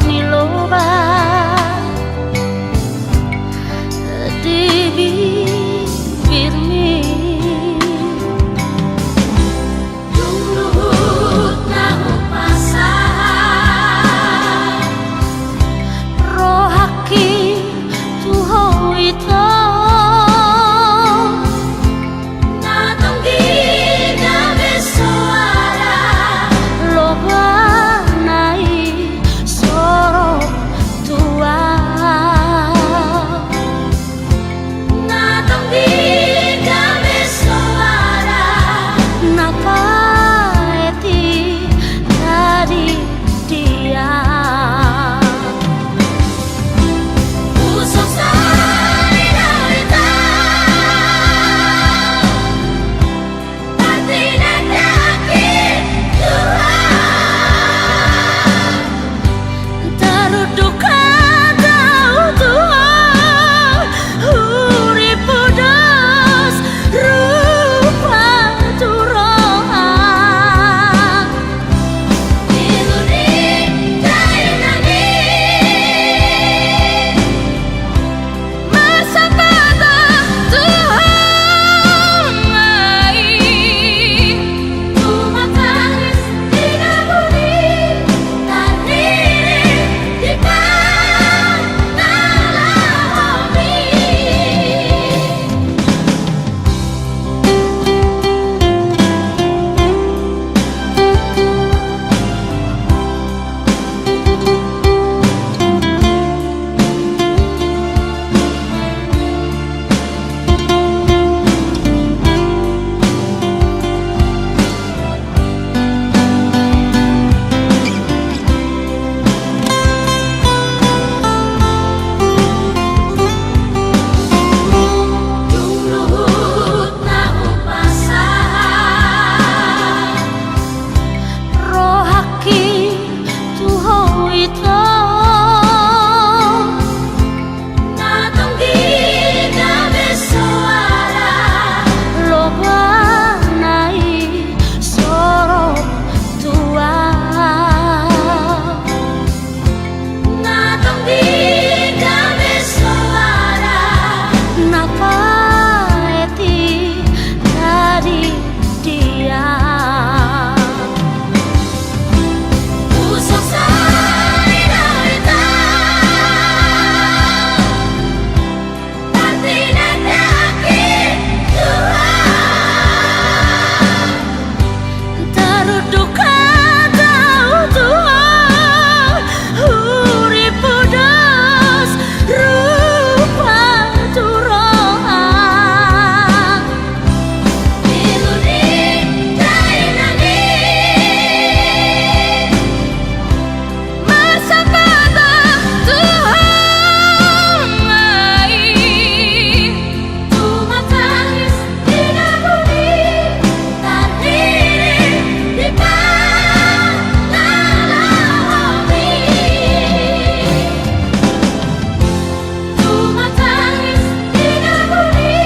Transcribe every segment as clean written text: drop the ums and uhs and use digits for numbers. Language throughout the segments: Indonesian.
ni loba di bibirmu. Luhut na upasah rohaki tuho ito natong di na besoara loba nai soro tua natong di na besoara napa eti dari dia usok sai darita pati nagdakit Tuhan taruduka tau Tuhan urip pedas rupa turohan iluni kainani masa pada Tuhan ai tumatangis di nabuni taniri di panalahomi. Luhut na upasah rohaki tuho ito natong di na besoara loba nai soro tua natong di na besoara napa eti dari dia usok sai darita pati nagdakit Tuhan taruduka tau Tuhan urip pedas rupa turohan iluni kainani masa pada Tuhan ai tumatangis di nabuni taniri di panalahomi tumatangis di nabuni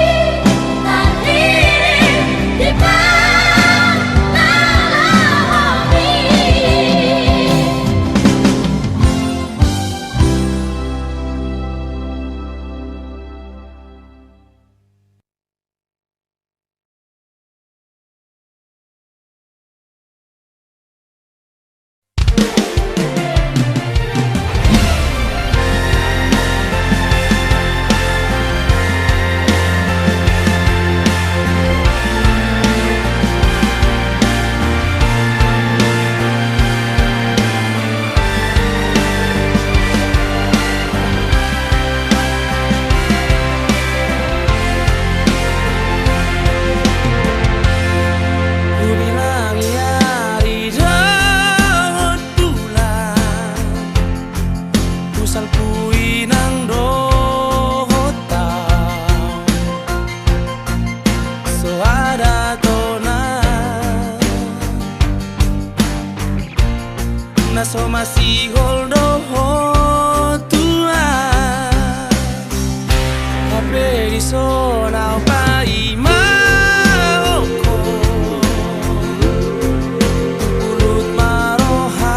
taniri di panalahomi. Ku bilang iya di daun bulan ku salpui nang dohota so ada tona na so masih holdo tua ape di so na pa ima ulut marohamito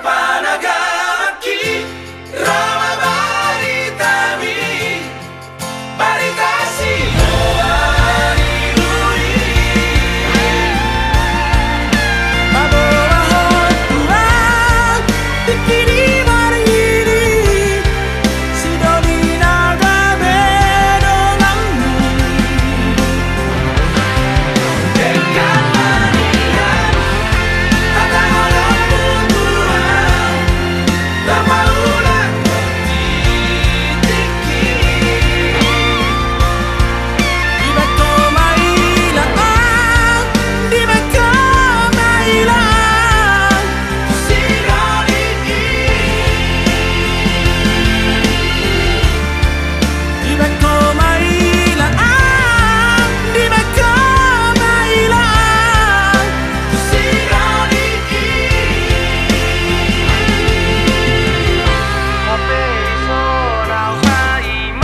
panagaki Rama baritami Baritasi Ari lui Mabawa Tuhan Tikiri mariri Sidoni naga bedonganmu Dengan manian Kata orang Tuhan Tak maulah ditiki Di bako mailang Di bako mailang Sidoni Di bako mailang Di bako mailang Sidoni Kape sonau haimau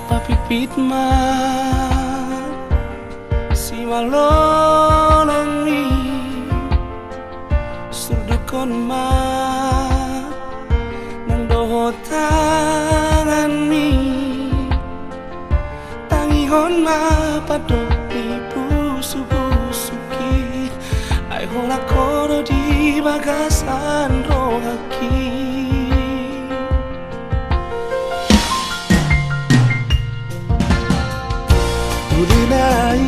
Papipit man si malolong mi surdukon man nang dohot tangan mi tangihon ma padok mi pusu-pusuki ay hola koro di bagasan rohaki Udinai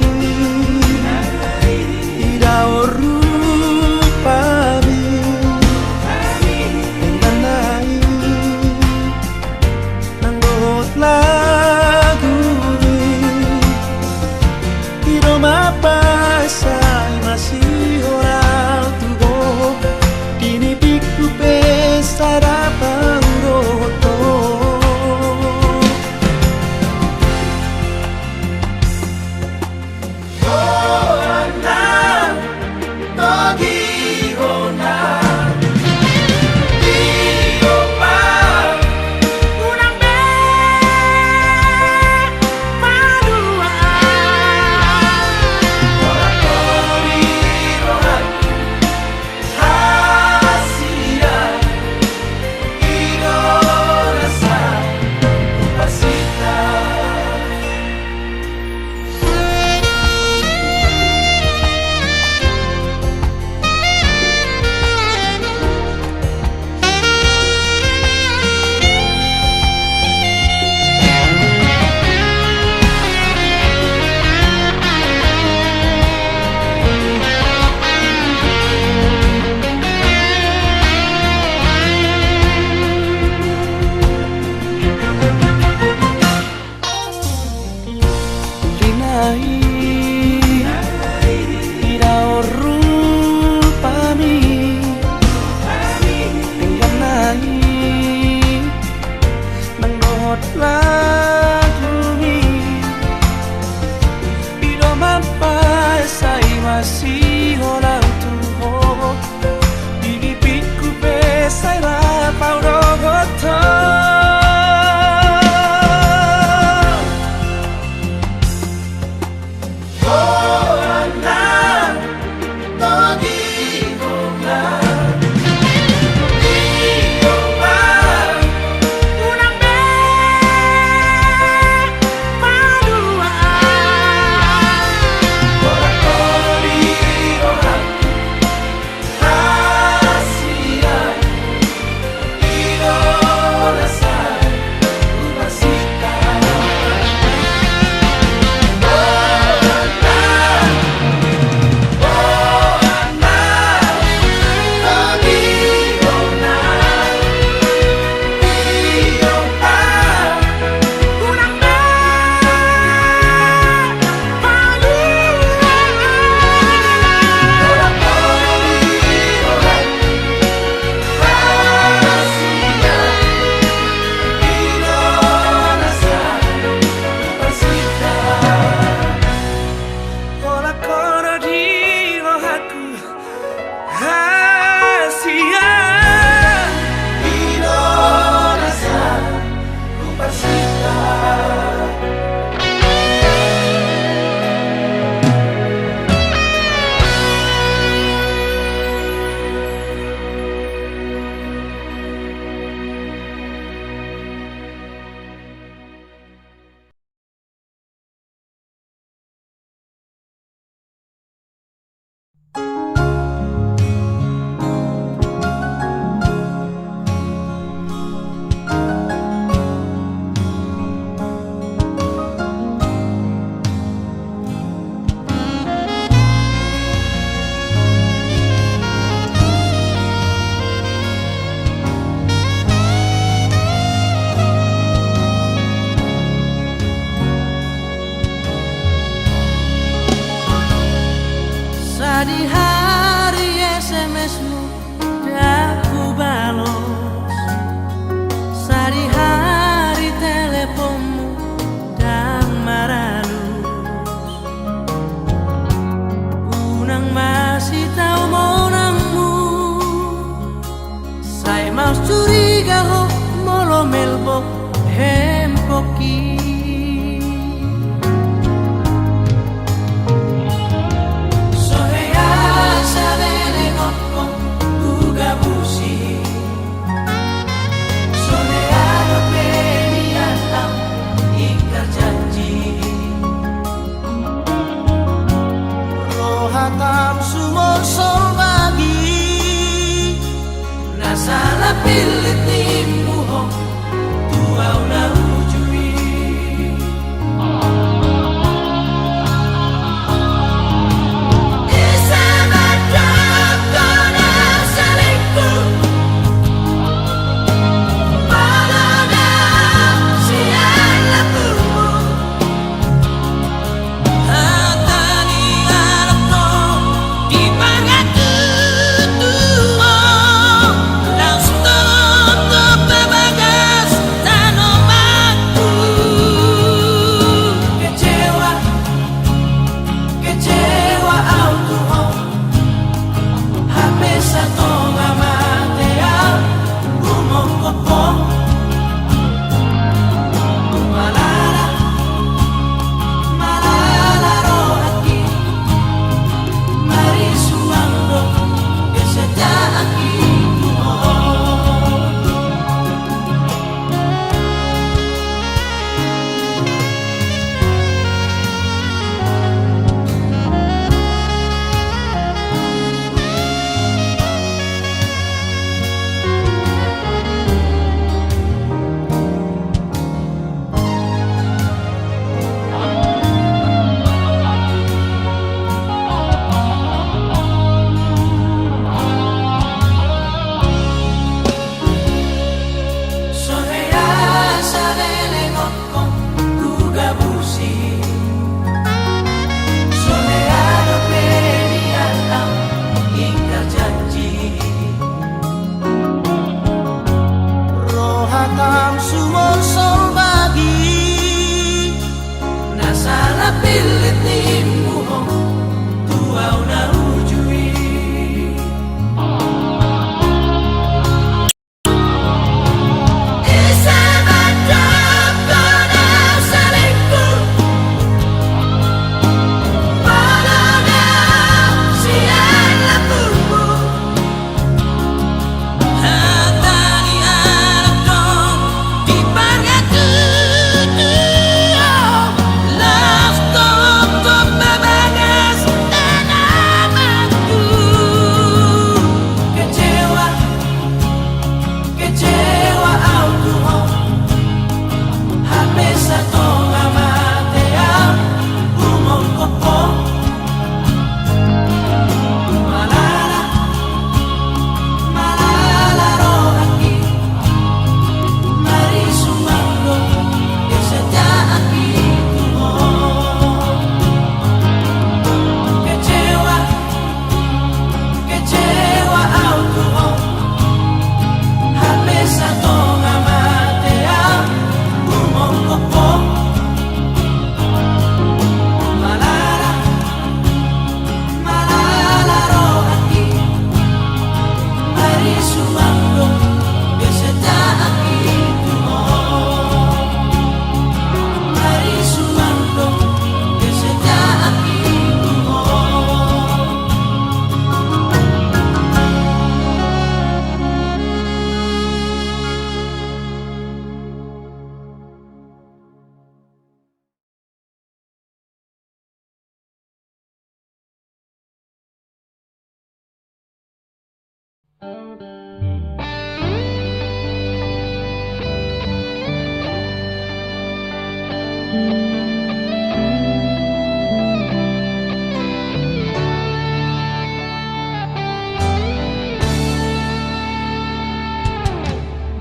Idao rupami Enganai Nanggot lagu Ido mapasay masih orang tuho Dini piku pesara pangroto Masih orang tuho Dini piku pesai rapau rogoto Sadi hari SMS-mu dah ku balos, sadi hari teleponmu dah maralus. Unang masih tahu monangmu, saya mau curiga ho molo melbo hempoki. Hatam sumur solbagi Nasala pilit timu ho tuau na ujui. Isa madam kona salingku Palona siang lapumu Hatani anakku di pangatu tuo langsung tutup bebagas tanomanku. Kecewa, kecewa auto ho HP satu ngamatea Rumong kopong Malala, malala rohaki Mari suangdo kesejahteraan itu ho Sohea sabele ngokong kugabusi. Sohea dopeni alam ingkar janji. Rohatam sumur solbagi Nasala pilit timu ho tuau na ujui. Isa madam kona salingku Palona siang lapumu Hatani anakku di pangatu tuo langsung tutup bebagas tanomanku. Kecewa, kecewa auto ho HP satu ngamatea Rumong kopong Malala, malala rohaki Mari sumangdo kesejahteraan itu ho Kecewa, kecewa auto ho HP satu ngamatea Rumong kopong Malala, malala rohaki Mari sumangdo kesejahteraan itu ho Mari sumangdo kesejahteraan itu ho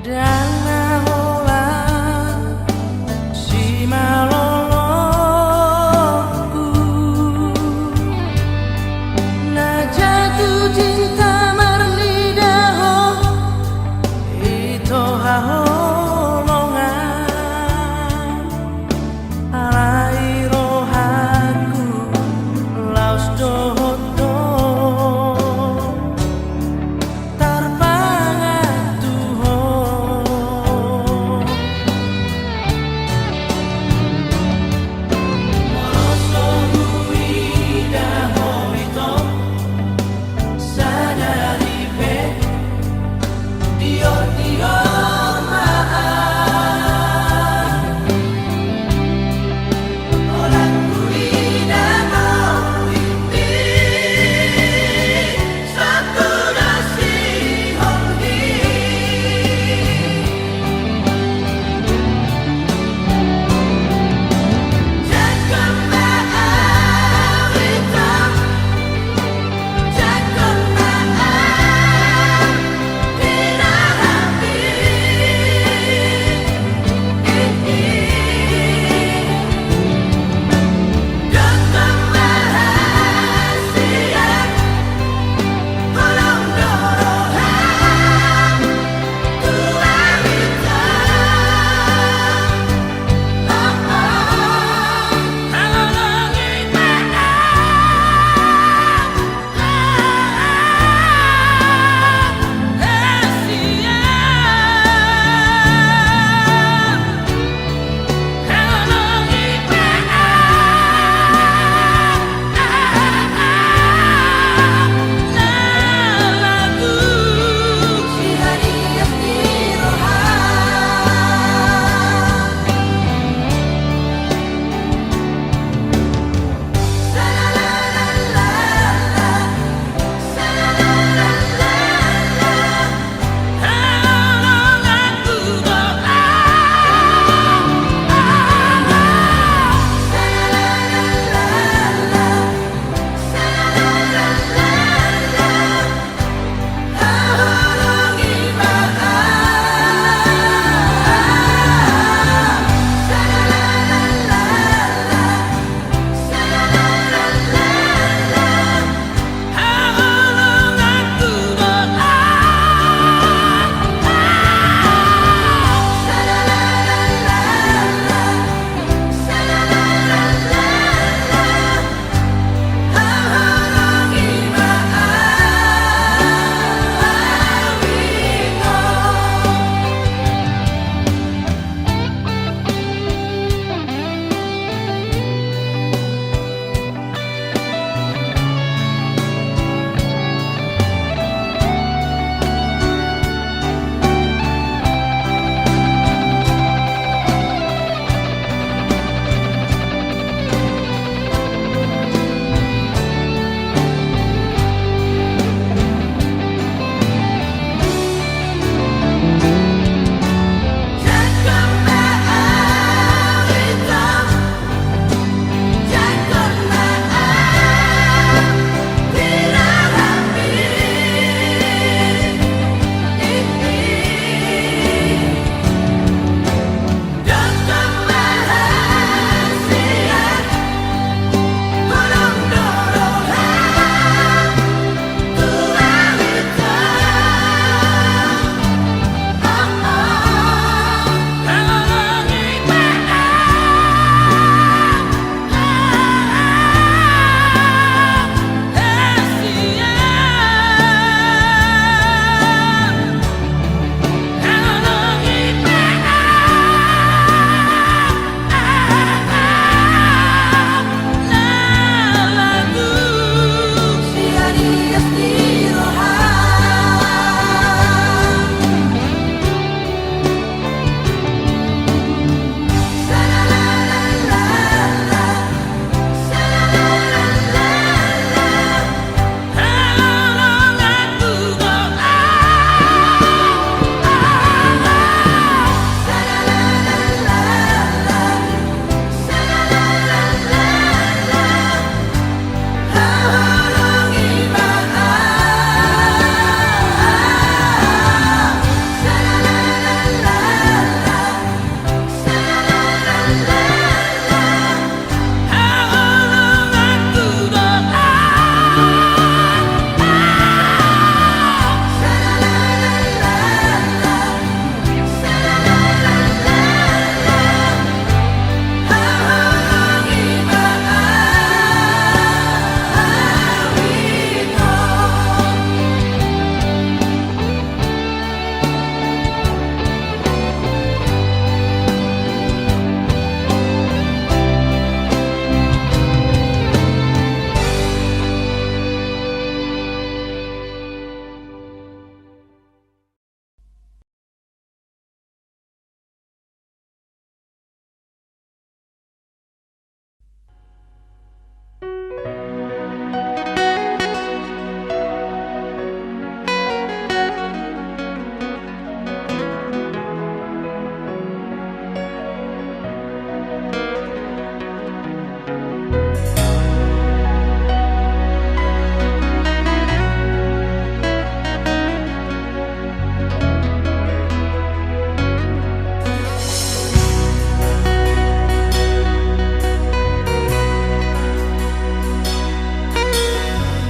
Dana hola si maloloku na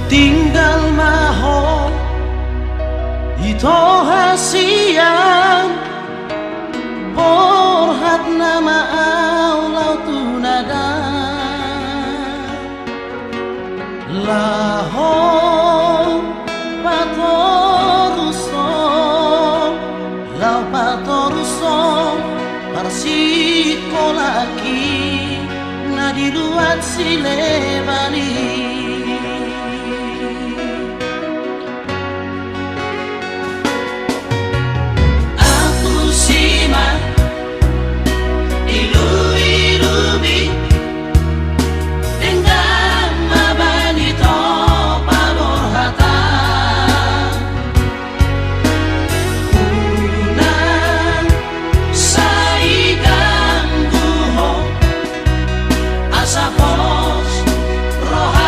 tinggal maho ito hasian borhat nama aulau tunada laho patorusong lau patorusong parsikolaki na diluat silebani. Roja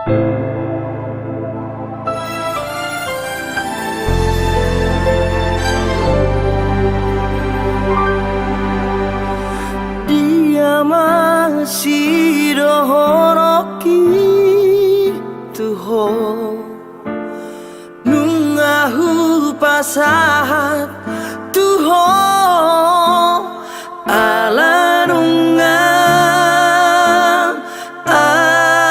Dia masih dohoroki tuho nungahu pasahat tuho ala nunga aro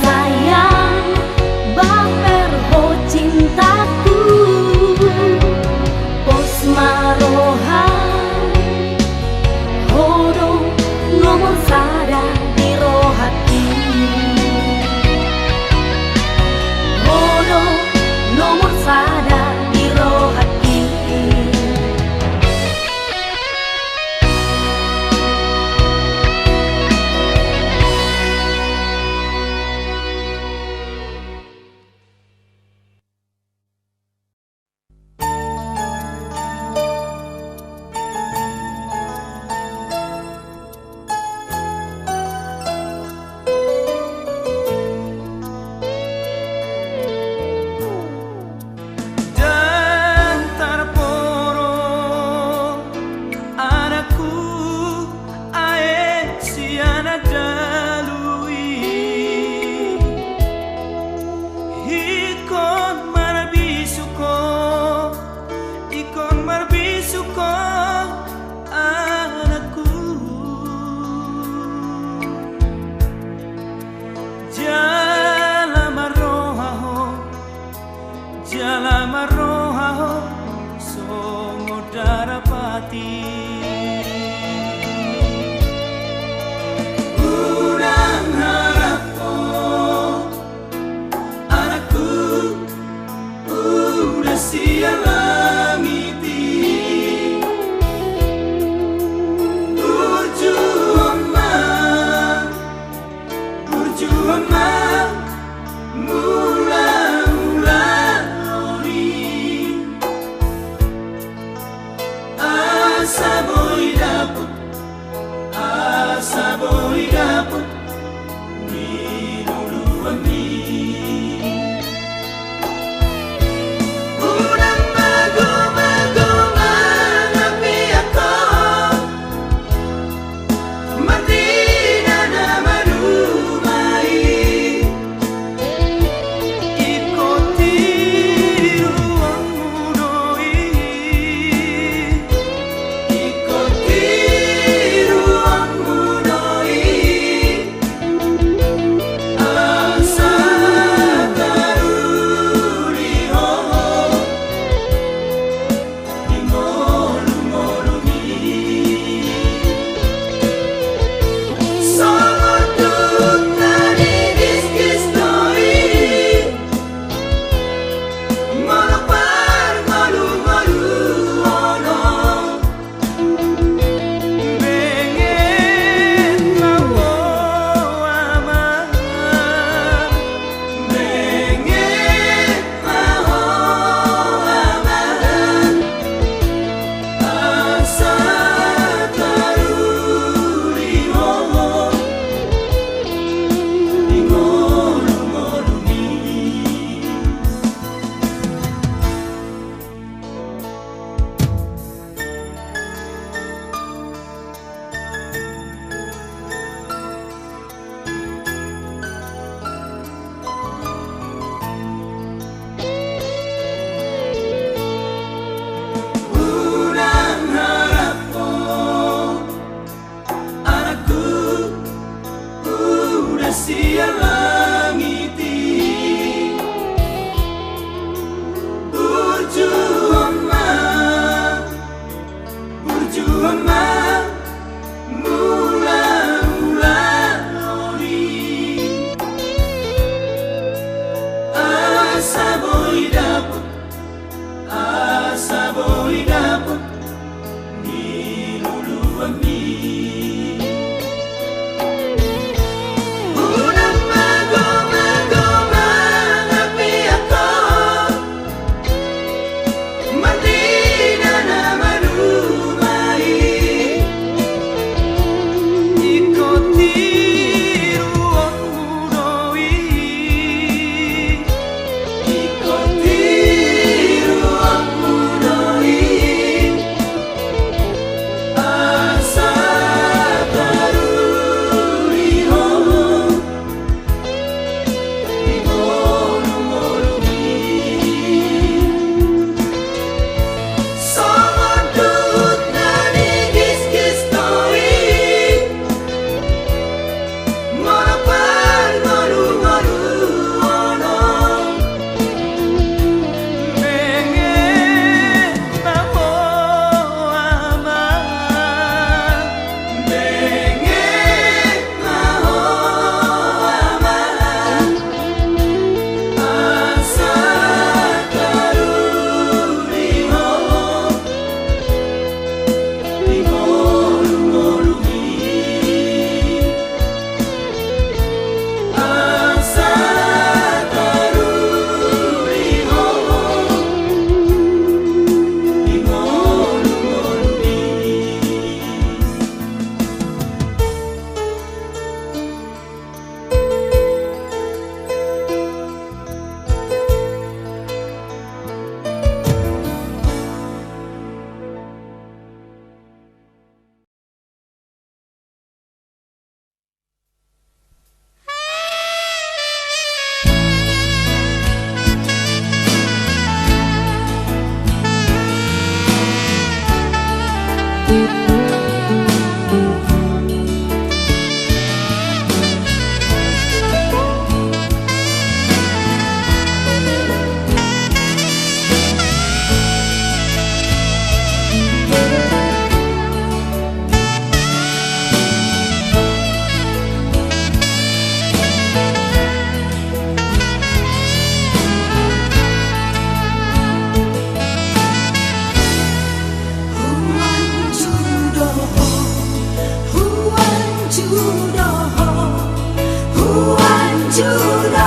sayang baper ho cintaku pos maroha hodo nomor sada di rohati hodo nomor sada di rohati. Dan tarporo anakku ae siana dalui ikon marbisuko anakku Jalan maroha songo darapati urang harapo anakku udah siang langiti Urjuama mula-mula asa boy dapet ni dulu urang mago mengapi aku Martina nama rumai ikuti ruangmu doi ikuti ruangmu doi asa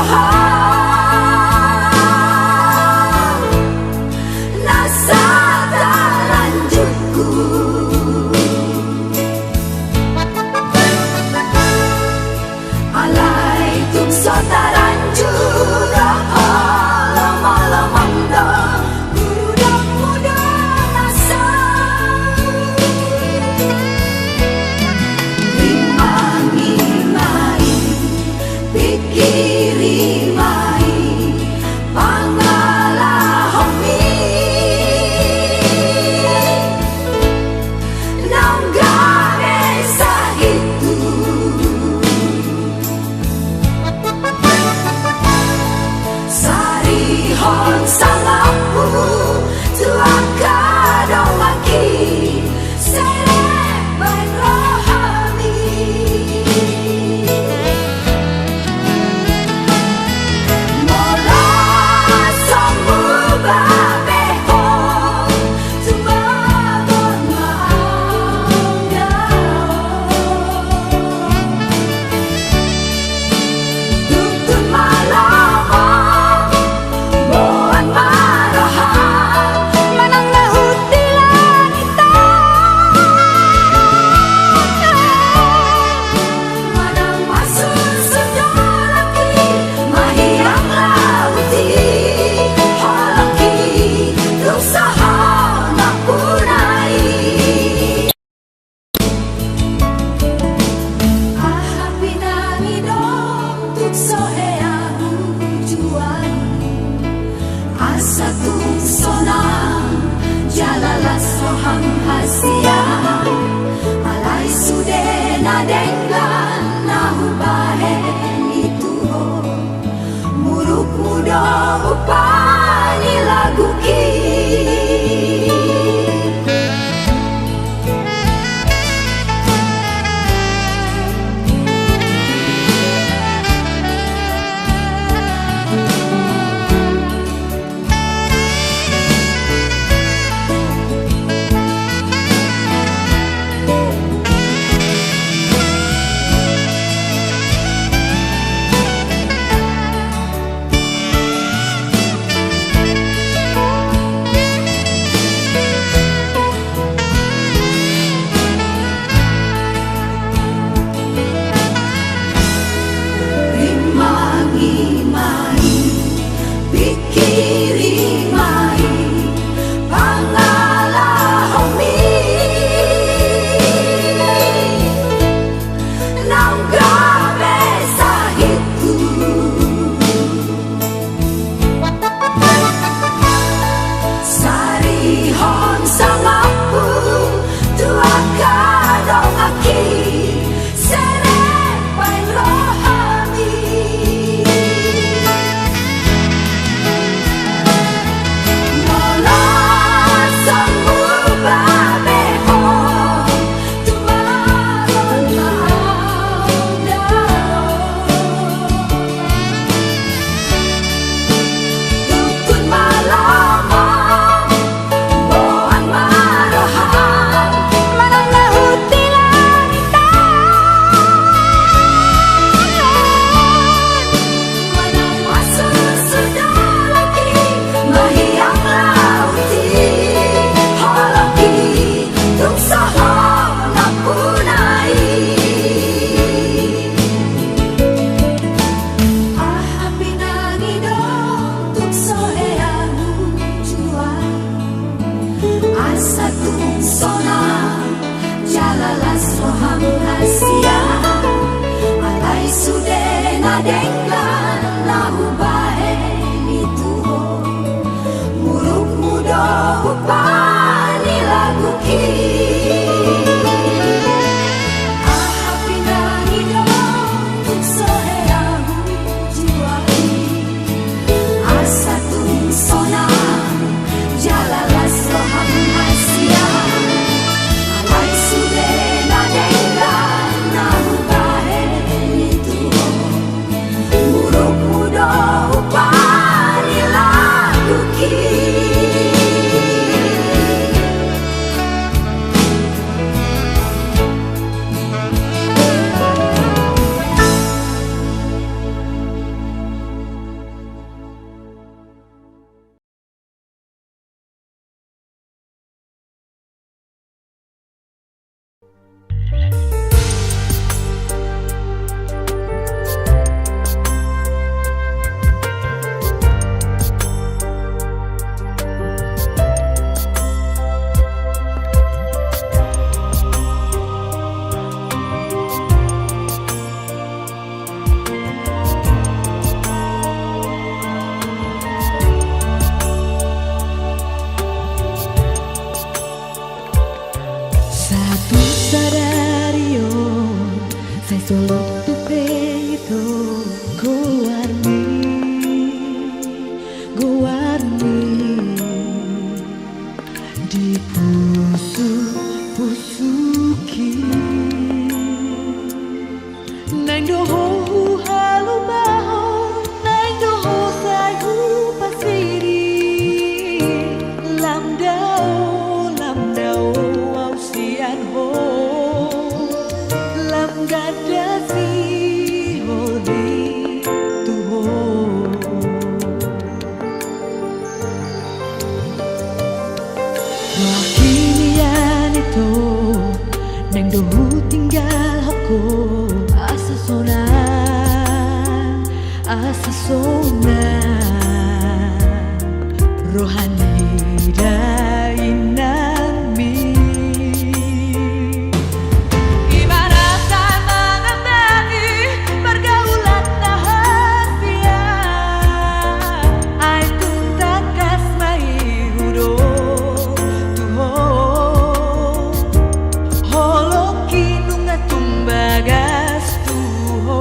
maroha nasa talanjutku alai tukso taranjut lama-lamanda muda-muda nasa rimang-imai pikiri mai pangalahomi nanggare sahitu sarihon sangapu tuaka dongaki serebai rohani mola sambu babeho tumagon maangga tutun malama buat maroha manang nahuti langita manang masuk sejolaki mahiyang lauti halaki usaha napunai pinangidong tukso eang jual asa tuksonang jalalas rohang hasia alai sude nadenggan nahubahen itu muruk muda upani lagu ki rimang-imai pikiri mai pangalahomi nanggabe sahitu sarihon sangapu tuaka dongaki serepai rohani mola sambu babeho tumagon maangga tukun malama buat maroha manang nahuti langita manang masuk sejolaki mahiyang lauti halaki tuksaha napunai pinangidong tukso eang jual asa tuksonang jalalas rohang hasia alai sude nadenggan nahubahen itu muruk muda upani lagu ki pinangidong tukso eang jual asa tuksonang jalalas rohang hasia alai sude nadenggan nahubahen itu asasona rohani dainami ibaratkan mengenali pergaulan rahasia ai tuntak kasmai hudo tuho holo kinunga tumbagas tuho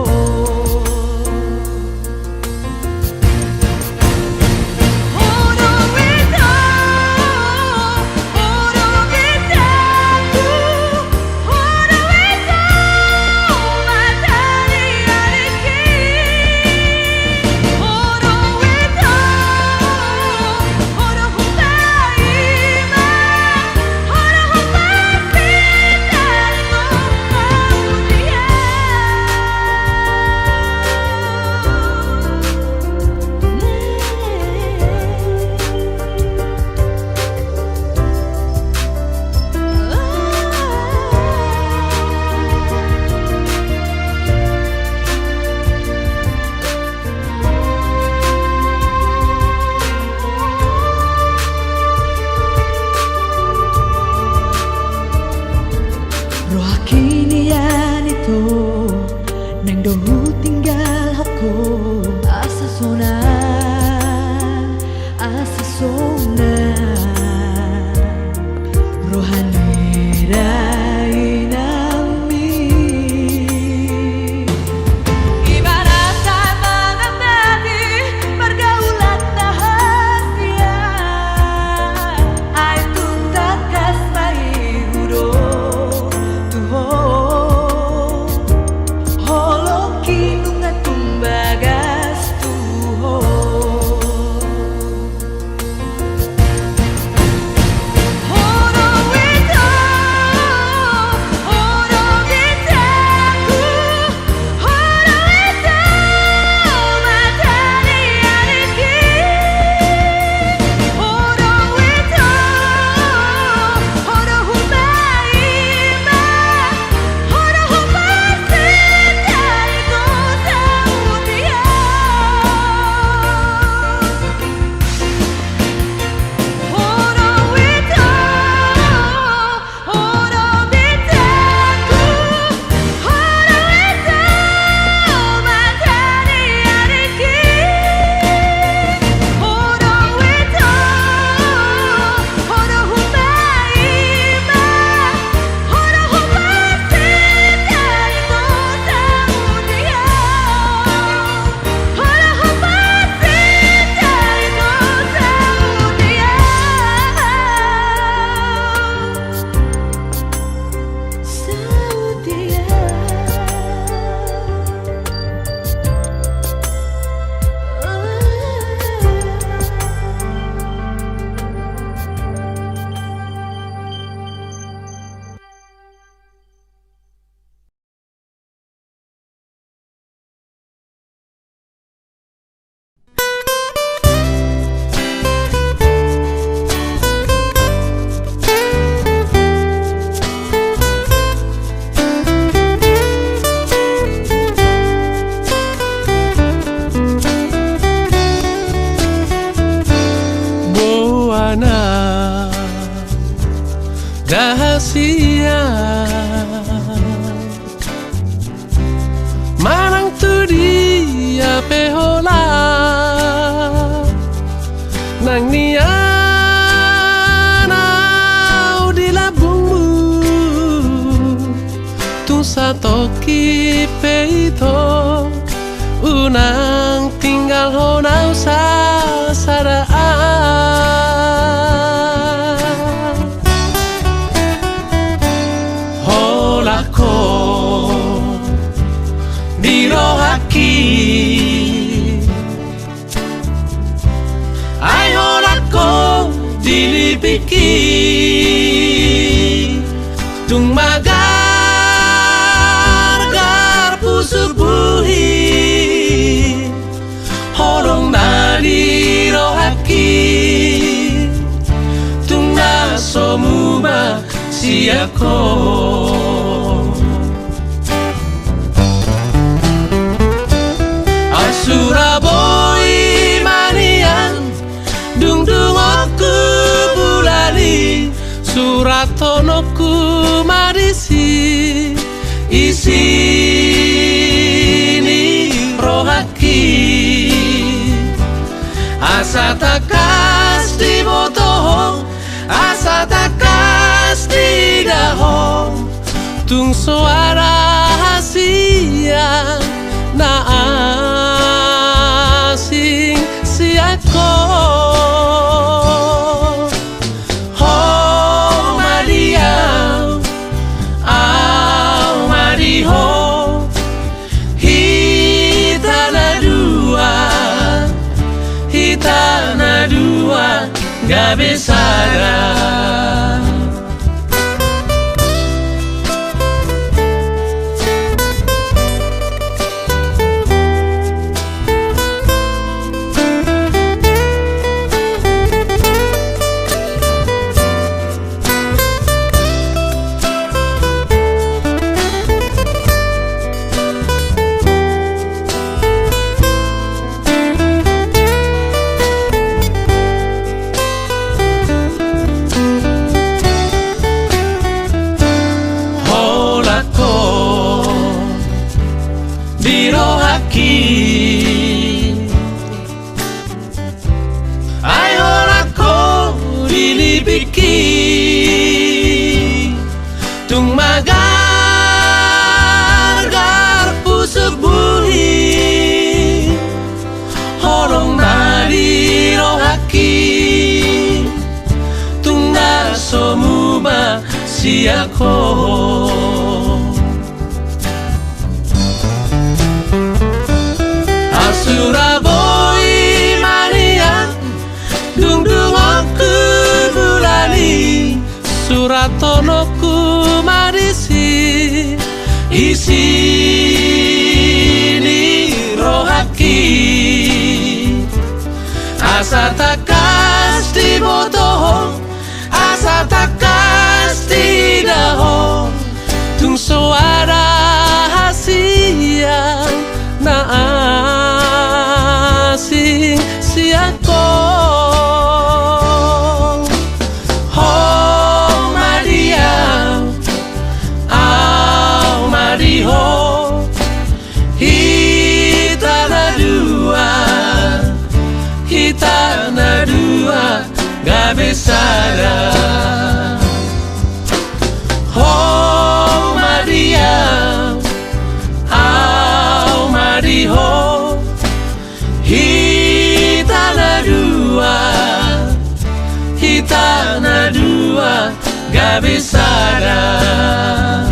roh kinian itu nang dohu tinggal aku asasona rohani dainami ibaratkan mengenali pergaulan rahasia ai tuntak kasmai hudo tuho holo kinunga tumbagas tuho Rahasia manang tu dia pehola nang nianau di labungmu tu satoki peito unang tinggal honau sasaraan dilipiki tung magar pusuk buhi holong nadi rohaki tung nasomuma siako Surabaya Asa takas di botoh, asa takas di daho, tung suara hasia na asing siako. Oh Maria, oh Mariho, kita na dua gabe sadar. Dirohaki ay horako dilibiki tung magargar pusuk buhi horong na dirohaki tung nasomuma siako. Surabaya Maria dung dung aku bulani suratono ku marisi isi ni rohaki asa takas di botoh asa takas di daho tung suara hasia na asing siako. Oh Maria, oh Mariho, kita na dua gabe sadar. Oh Maria, oh Mariho, kita na dua gabe sadar.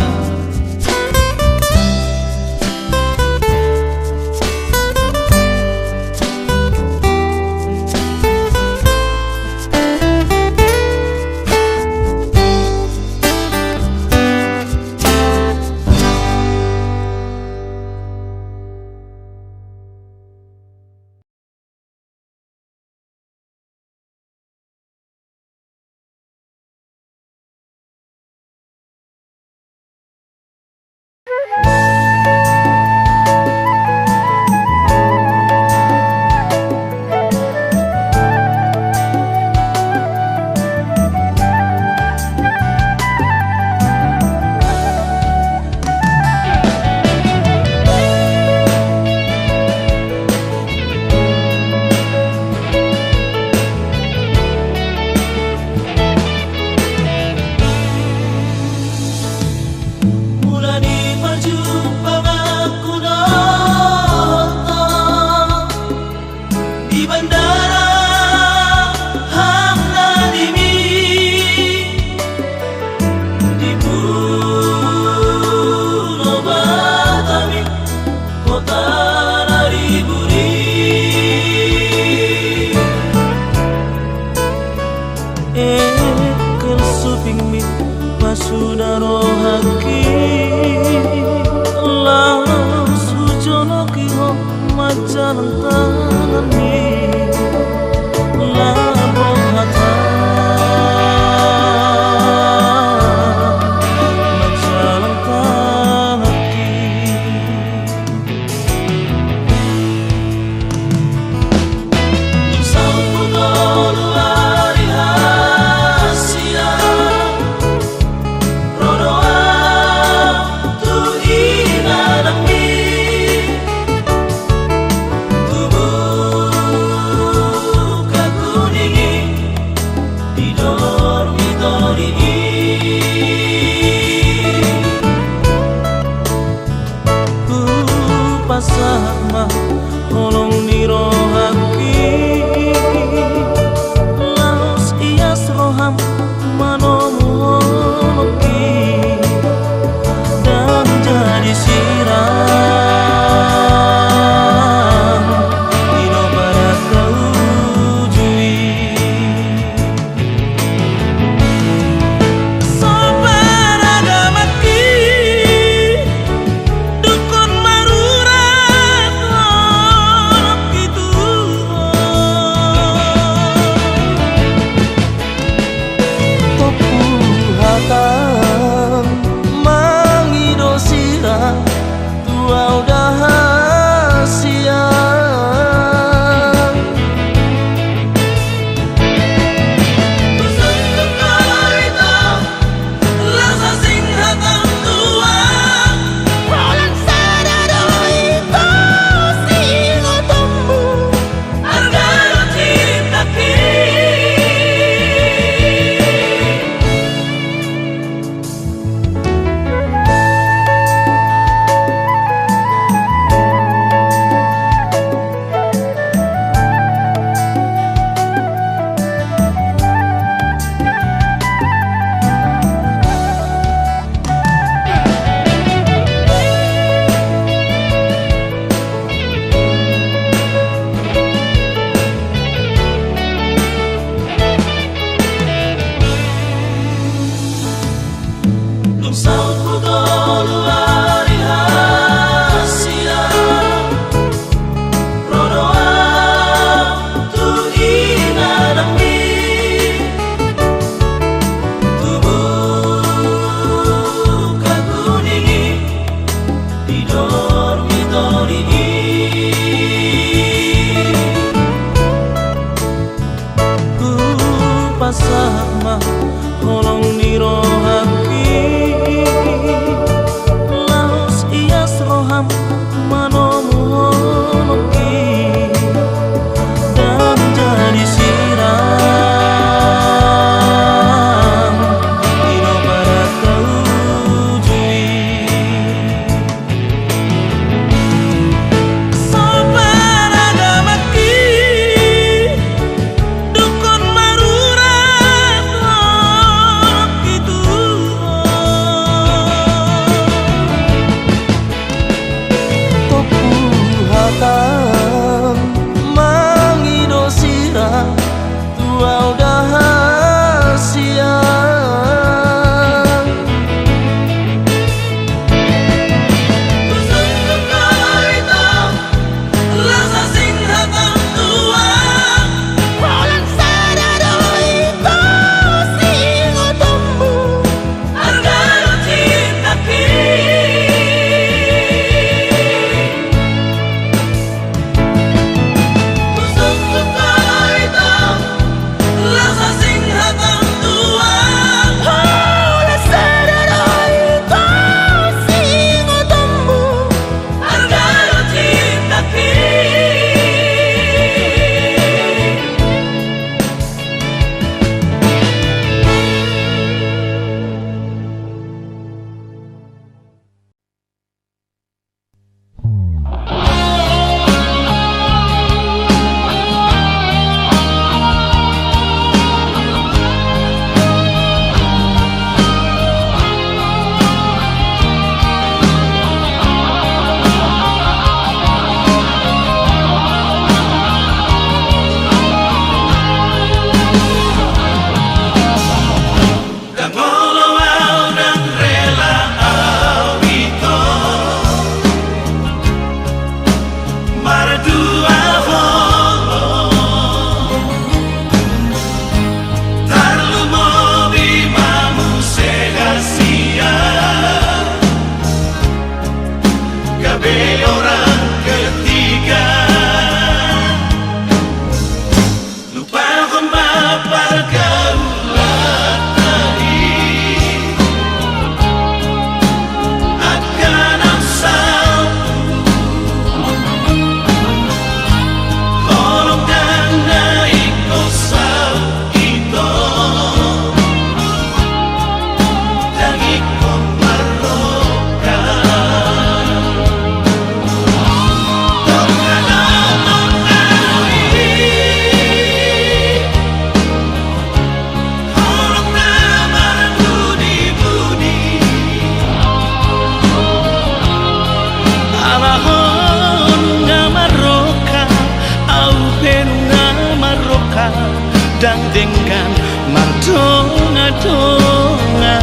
dangdingkan mardonga-donga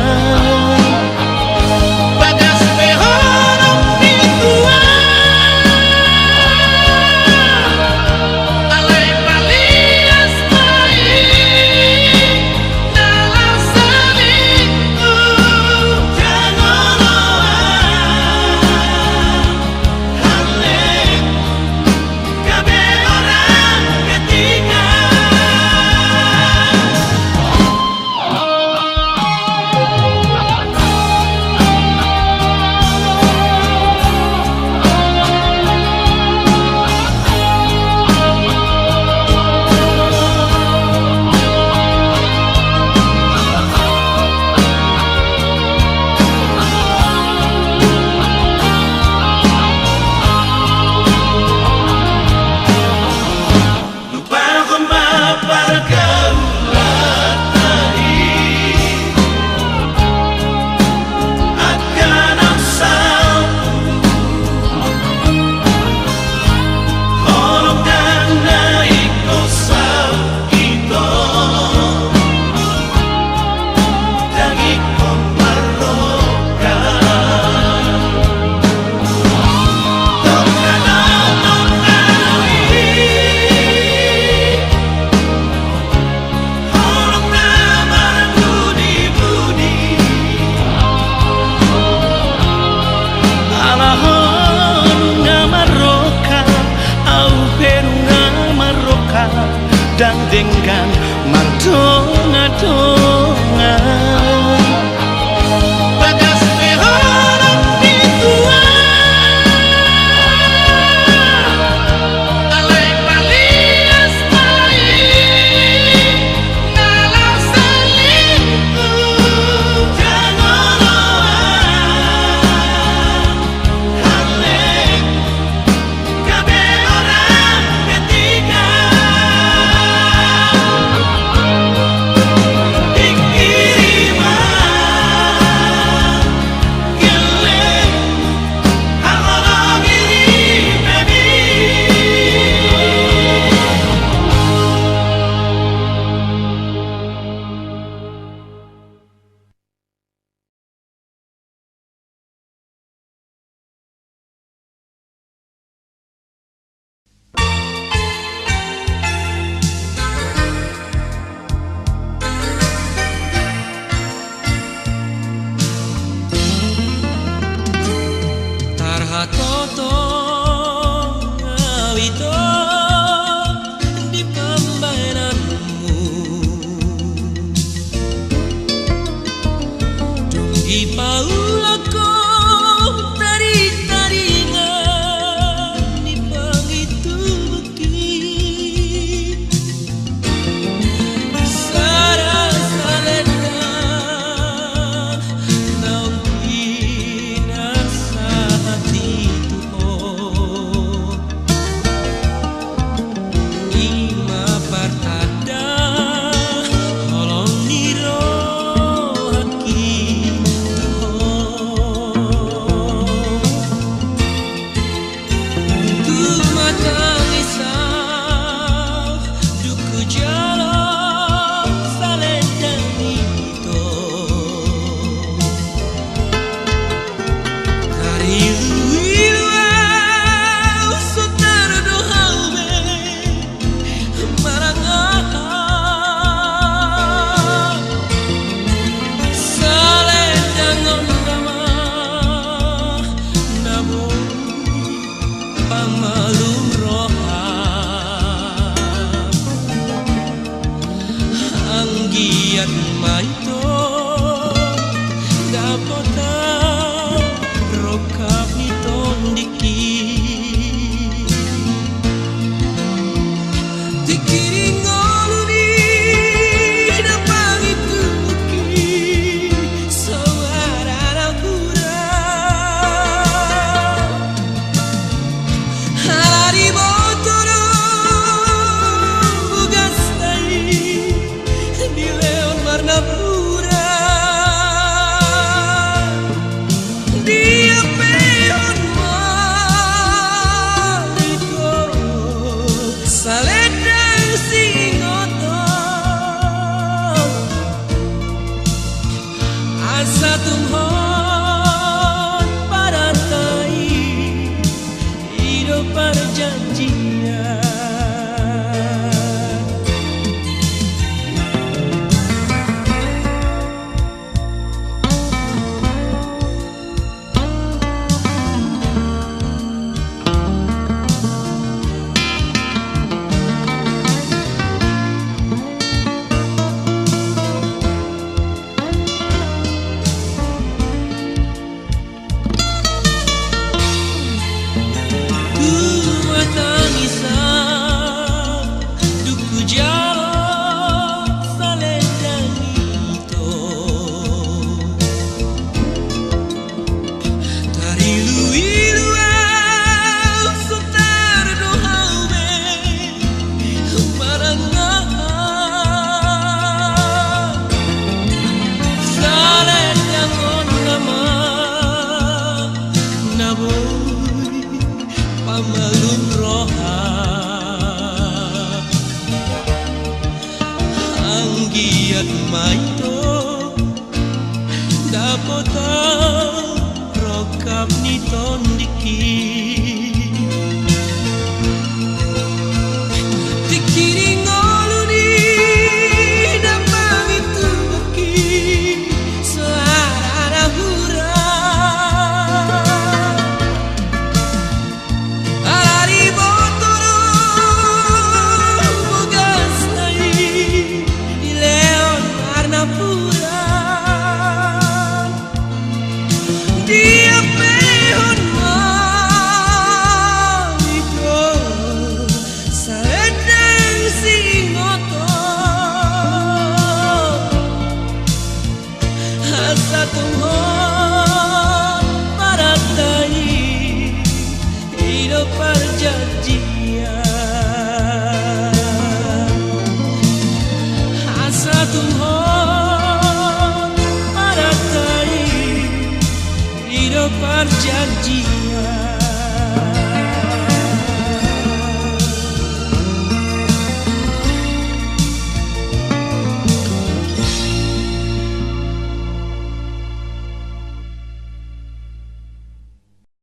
bagas behorong mingguan alai palias mai dalam selingku jangan halik kabe orang ketiga. Dangdingkan mardonga-donga bagas behorong mingguan alai palias mai dalam selingku jangan halik kabe orang ketiga. Tarhatoto ngawito di pambayananmu Dunggi paulako tarik-taringan di pangitu bukit Sarasa-salenda naung pinasa Ima partada holong niro haki ku matang isau duku jalo salendang itu dari pamalum roham anggiat maito dapota rokap ni tondiki dikiring ngoluni dapang itu buki suara pura hari botoro bugas tai di leon warna kiat maito dapota rokap ni tondiki tikiring oluni dapat itu baki suara hura alari botoro bugas nai leon karena pura dia pehon itu sedang singoto asa tuhon paratai hidup perjanjian asa tuhon paratai hidup perjanjian